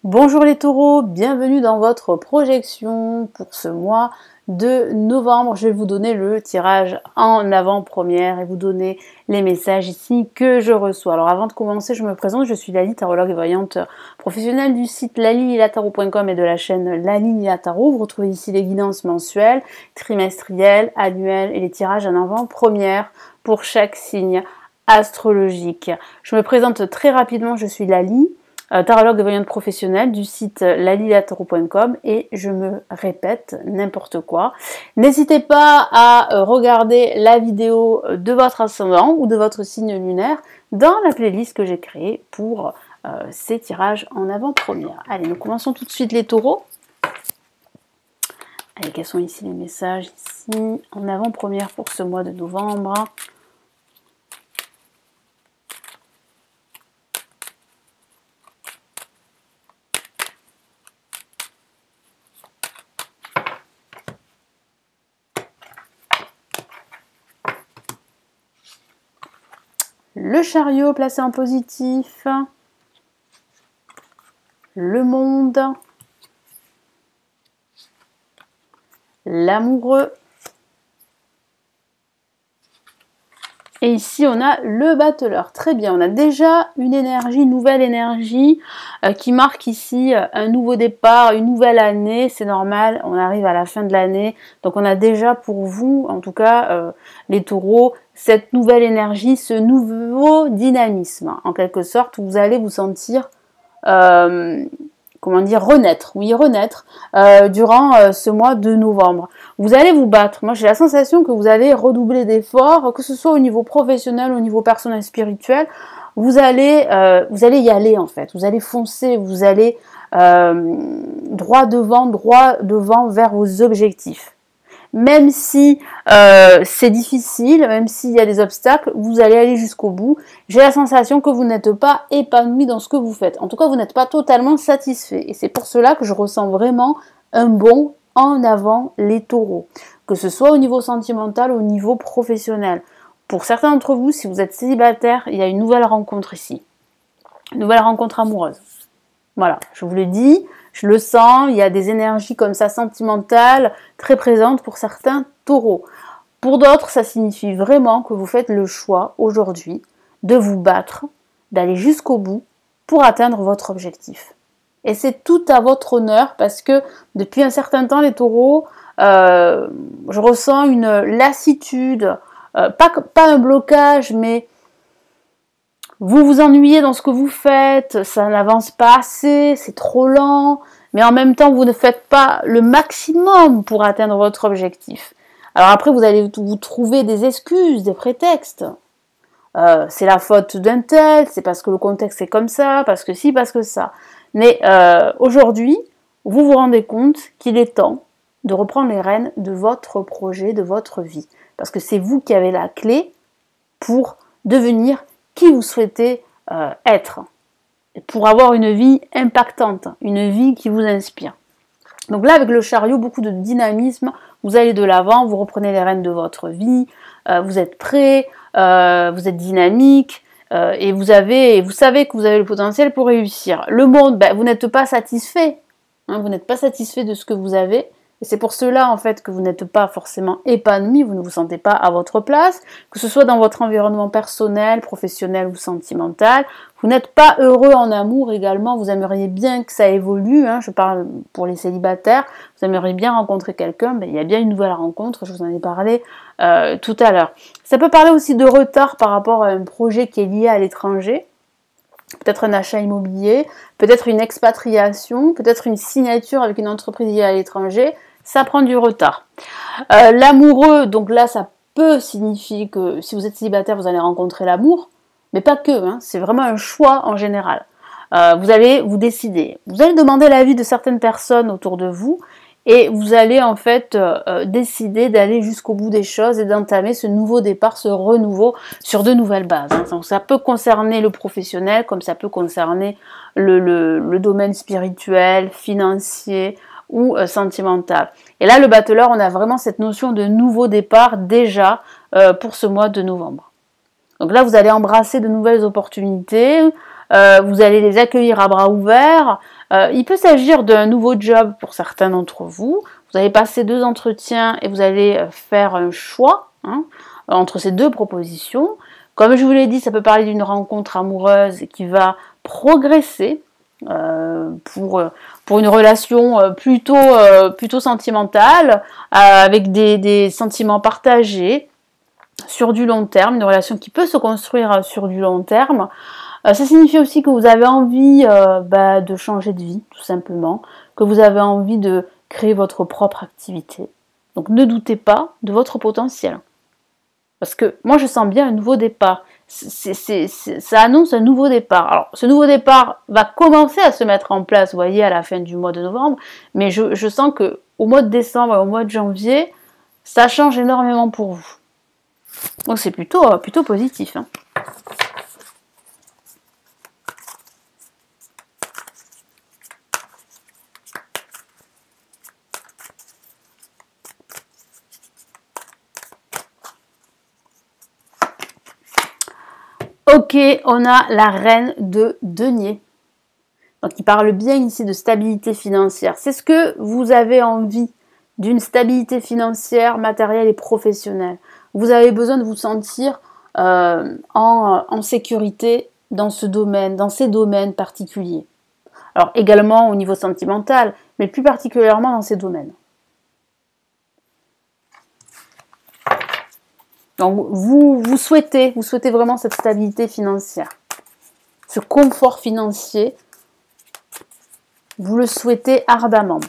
Bonjour les taureaux, bienvenue dans votre projection pour ce mois de novembre. Je vais vous donner le tirage en avant-première et vous donner les messages ici que je reçois. Alors avant de commencer, je me présente, je suis Lali, tarologue et voyante professionnelle du site lalililatarot.com et de la chaîne Lali Lila Tarot. Vous retrouvez ici les guidances mensuelles, trimestrielles, annuelles et les tirages en avant-première pour chaque signe astrologique. Je me présente très rapidement, je suis Lali, tarologue et voyante professionnelle du site lalililatarot.com et je me répète n'importe quoi. N'hésitez pas à regarder la vidéo de votre ascendant ou de votre signe lunaire dans la playlist que j'ai créée pour ces tirages en avant-première. Allez, nous commençons tout de suite les taureaux. Allez, quels sont ici les messages ici en avant-première pour ce mois de novembre? Le chariot placé en positif, le monde, l'amoureux, et ici on a le battleur. Très bien, on a déjà une énergie, une nouvelle énergie qui marque ici un nouveau départ, une nouvelle année, c'est normal, on arrive à la fin de l'année, donc on a déjà pour vous, en tout cas les taureaux, cette nouvelle énergie, ce nouveau dynamisme, en quelque sorte, où vous allez vous sentir, comment dire, renaître durant ce mois de novembre. Vous allez vous battre. Moi, j'ai la sensation que vous allez redoubler d'efforts, que ce soit au niveau professionnel, au niveau personnel, spirituel. Vous allez y aller en fait. Vous allez foncer, vous allez droit devant vers vos objectifs. Même si c'est difficile, même s'il y a des obstacles, vous allez aller jusqu'au bout. J'ai la sensation que vous n'êtes pas épanoui dans ce que vous faites. En tout cas, vous n'êtes pas totalement satisfait. Et c'est pour cela que je ressens vraiment un bond en avant les taureaux. Que ce soit au niveau sentimental, au niveau professionnel. Pour certains d'entre vous, si vous êtes célibataire, il y a une nouvelle rencontre ici. Une nouvelle rencontre amoureuse. Voilà, je vous le dis. Je le sens, il y a des énergies comme ça sentimentales très présentes pour certains taureaux. Pour d'autres, ça signifie vraiment que vous faites le choix aujourd'hui de vous battre, d'aller jusqu'au bout pour atteindre votre objectif. Et c'est tout à votre honneur parce que depuis un certain temps, les taureaux, je ressens une lassitude, pas un blocage, mais vous vous ennuyez dans ce que vous faites, ça n'avance pas assez, c'est trop lent, mais en même temps, vous ne faites pas le maximum pour atteindre votre objectif. Alors après, vous allez vous trouver des excuses, des prétextes. C'est la faute d'un tel, c'est parce que le contexte est comme ça, parce que ci, parce que ça. Mais aujourd'hui, vous vous rendez compte qu'il est temps de reprendre les rênes de votre projet, de votre vie. Parce que c'est vous qui avez la clé pour devenir qui vous souhaitez être, pour avoir une vie impactante, une vie qui vous inspire. Donc là, avec le chariot, beaucoup de dynamisme, vous allez de l'avant, vous reprenez les rênes de votre vie, vous êtes prêt, vous êtes dynamique, et vous savez que vous avez le potentiel pour réussir. Le monde, vous n'êtes pas satisfait, hein, vous n'êtes pas satisfait de ce que vous avez, et c'est pour cela en fait que vous n'êtes pas forcément épanoui, vous ne vous sentez pas à votre place, que ce soit dans votre environnement personnel, professionnel ou sentimental. Vous n'êtes pas heureux en amour également, vous aimeriez bien que ça évolue, hein, je parle pour les célibataires, vous aimeriez bien rencontrer quelqu'un, il y a bien une nouvelle rencontre, je vous en ai parlé tout à l'heure. Ça peut parler aussi de retard par rapport à un projet qui est lié à l'étranger, peut-être un achat immobilier, peut-être une expatriation, peut-être une signature avec une entreprise liée à l'étranger, ça prend du retard. L'amoureux, donc là ça peut signifier que si vous êtes célibataire, vous allez rencontrer l'amour, mais pas que, hein, c'est vraiment un choix en général. Vous allez vous décider, vous allez demander l'avis de certaines personnes autour de vous, et vous allez en fait décider d'aller jusqu'au bout des choses et d'entamer ce nouveau départ, ce renouveau sur de nouvelles bases. Hein. Donc ça peut concerner le professionnel, comme ça peut concerner le domaine spirituel, financier ou sentimental. Et là, le battleur, on a vraiment cette notion de nouveau départ déjà pour ce mois de novembre. Donc là, vous allez embrasser de nouvelles opportunités, vous allez les accueillir à bras ouverts, Il peut s'agir d'un nouveau job pour certains d'entre vous. Vous allez passer 2 entretiens et vous allez faire un choix hein, entre ces 2 propositions. Comme je vous l'ai dit, ça peut parler d'une rencontre amoureuse qui va progresser pour une relation plutôt sentimentale, avec des sentiments partagés sur du long terme, une relation qui peut se construire sur du long terme. Ça signifie aussi que vous avez envie de changer de vie, tout simplement, que vous avez envie de créer votre propre activité. Donc ne doutez pas de votre potentiel. Parce que moi je sens bien un nouveau départ. Ça annonce un nouveau départ. Alors ce nouveau départ va commencer à se mettre en place, vous voyez, à la fin du mois de novembre, mais je sens que au mois de décembre et au mois de janvier, ça change énormément pour vous. Donc c'est plutôt positif. Hein. Ok, on a la reine de denier. Donc il parle bien ici de stabilité financière. C'est ce que vous avez envie, d'une stabilité financière, matérielle et professionnelle. Vous avez besoin de vous sentir en sécurité dans ce domaine, dans ces domaines particuliers. Alors également au niveau sentimental, mais plus particulièrement dans ces domaines. Donc vous souhaitez vraiment cette stabilité financière, ce confort financier, vous le souhaitez ardemment.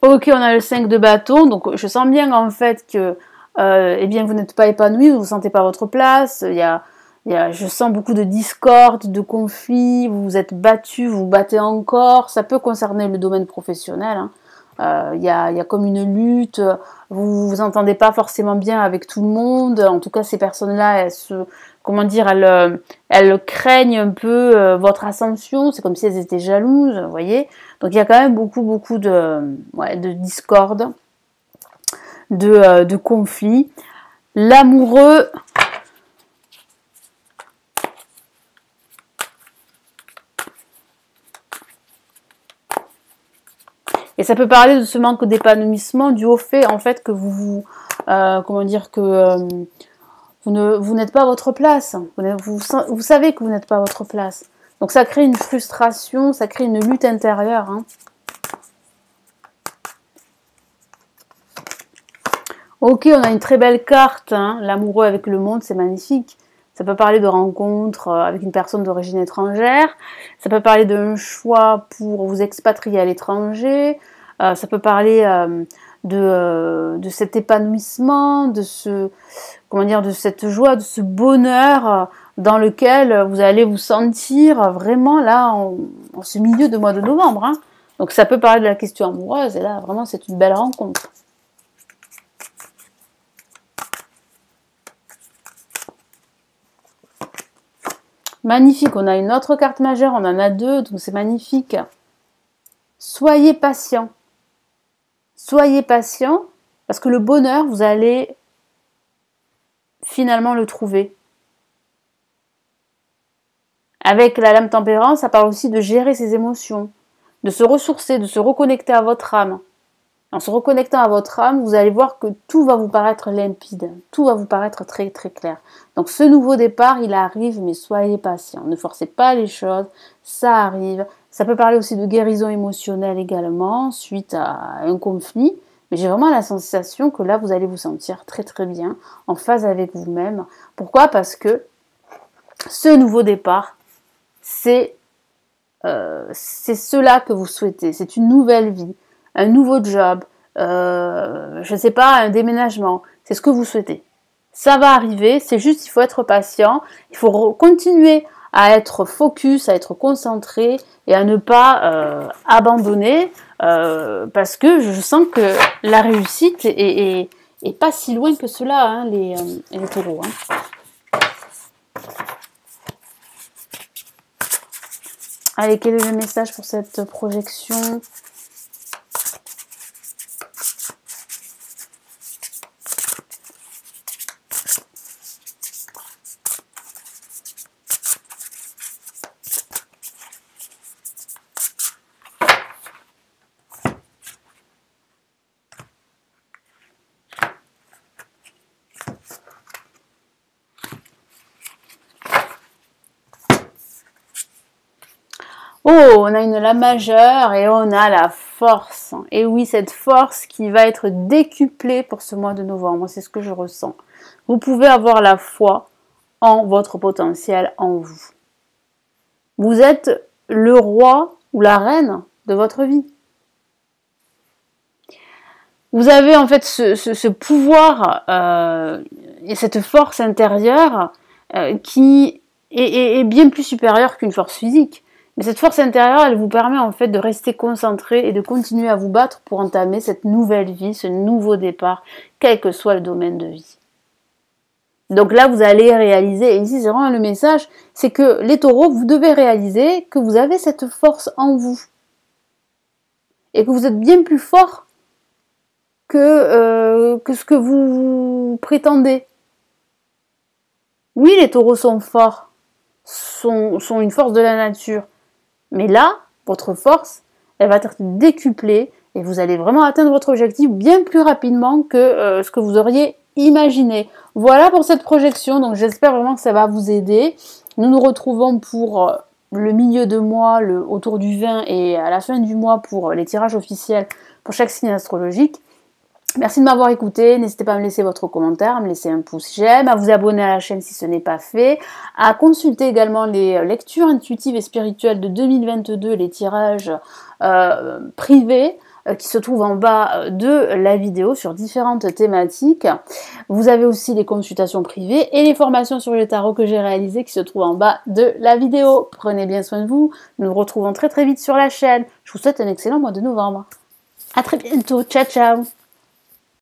Ok, on a le 5 de bâton, donc je sens bien en fait que vous n'êtes pas épanoui, vous ne sentez pas votre place, je sens beaucoup de discorde, de conflits, vous vous êtes battu, vous vous battez encore, ça peut concerner le domaine professionnel, hein. Il y a comme une lutte, vous vous entendez pas forcément bien avec tout le monde, en tout cas ces personnes-là, elles craignent un peu votre ascension, c'est comme si elles étaient jalouses, vous voyez. Donc il y a quand même beaucoup de discorde, de conflits. L'amoureux, et ça peut parler de ce manque d'épanouissement dû au fait en fait que vous n'êtes pas à votre place. Vous savez que vous n'êtes pas à votre place. Donc ça crée une frustration, ça crée une lutte intérieure. Hein. Ok, on a une très belle carte, hein. L'amoureux avec le monde, c'est magnifique. Ça peut parler de rencontres avec une personne d'origine étrangère. Ça peut parler d'un choix pour vous expatrier à l'étranger. Ça peut parler de cet épanouissement, de cette joie, de ce bonheur dans lequel vous allez vous sentir vraiment là en ce milieu de mois de novembre. Hein. Donc ça peut parler de la question amoureuse et là vraiment c'est une belle rencontre. Magnifique, on a une autre carte majeure, on en a 2, donc c'est magnifique. Soyez patient. Soyez patient, parce que le bonheur, vous allez finalement le trouver. Avec la lame tempérance, ça parle aussi de gérer ses émotions, de se ressourcer, de se reconnecter à votre âme. En se reconnectant à votre âme, vous allez voir que tout va vous paraître limpide, tout va vous paraître très très clair. Donc ce nouveau départ, il arrive, mais soyez patient. Ne forcez pas les choses, ça arrive. Ça peut parler aussi de guérison émotionnelle également, suite à un conflit. Mais j'ai vraiment la sensation que là, vous allez vous sentir très très bien, en phase avec vous-même. Pourquoi ? Parce que ce nouveau départ, c'est cela que vous souhaitez. C'est une nouvelle vie, un nouveau job, je ne sais pas, un déménagement. C'est ce que vous souhaitez. Ça va arriver, c'est juste il faut être patient. Il faut continuer à être focus, à être concentré et à ne pas abandonner parce que je sens que la réussite est pas si loin que cela, hein, les taureaux. Hein. Allez, quel est le message pour cette projection ? on a une la majeure et on a la force. Et oui, cette force qui va être décuplée pour ce mois de novembre, c'est ce que je ressens. Vous pouvez avoir la foi en votre potentiel, en vous. Vous êtes le roi ou la reine de votre vie. Vous avez en fait ce pouvoir et cette force intérieure qui est bien plus supérieure qu'une force physique. Mais cette force intérieure, elle vous permet en fait de rester concentré et de continuer à vous battre pour entamer cette nouvelle vie, ce nouveau départ, quel que soit le domaine de vie. Donc là, vous allez réaliser, et ici c'est vraiment le message, c'est que les taureaux, vous devez réaliser que vous avez cette force en vous. Et que vous êtes bien plus fort que ce que vous prétendez. Oui, les taureaux sont forts, sont une force de la nature. Mais là, votre force, elle va être décuplée et vous allez vraiment atteindre votre objectif bien plus rapidement que ce que vous auriez imaginé. Voilà pour cette projection, donc j'espère vraiment que ça va vous aider. Nous nous retrouvons pour le milieu de mois, autour du 20 et à la fin du mois pour les tirages officiels pour chaque signe astrologique. Merci de m'avoir écouté, n'hésitez pas à me laisser votre commentaire, à me laisser un pouce j'aime, à vous abonner à la chaîne si ce n'est pas fait, à consulter également les lectures intuitives et spirituelles de 2022, les tirages privés qui se trouvent en bas de la vidéo sur différentes thématiques. Vous avez aussi les consultations privées et les formations sur le tarot que j'ai réalisées qui se trouvent en bas de la vidéo. Prenez bien soin de vous, nous nous retrouvons très vite sur la chaîne. Je vous souhaite un excellent mois de novembre. À très bientôt, ciao ciao.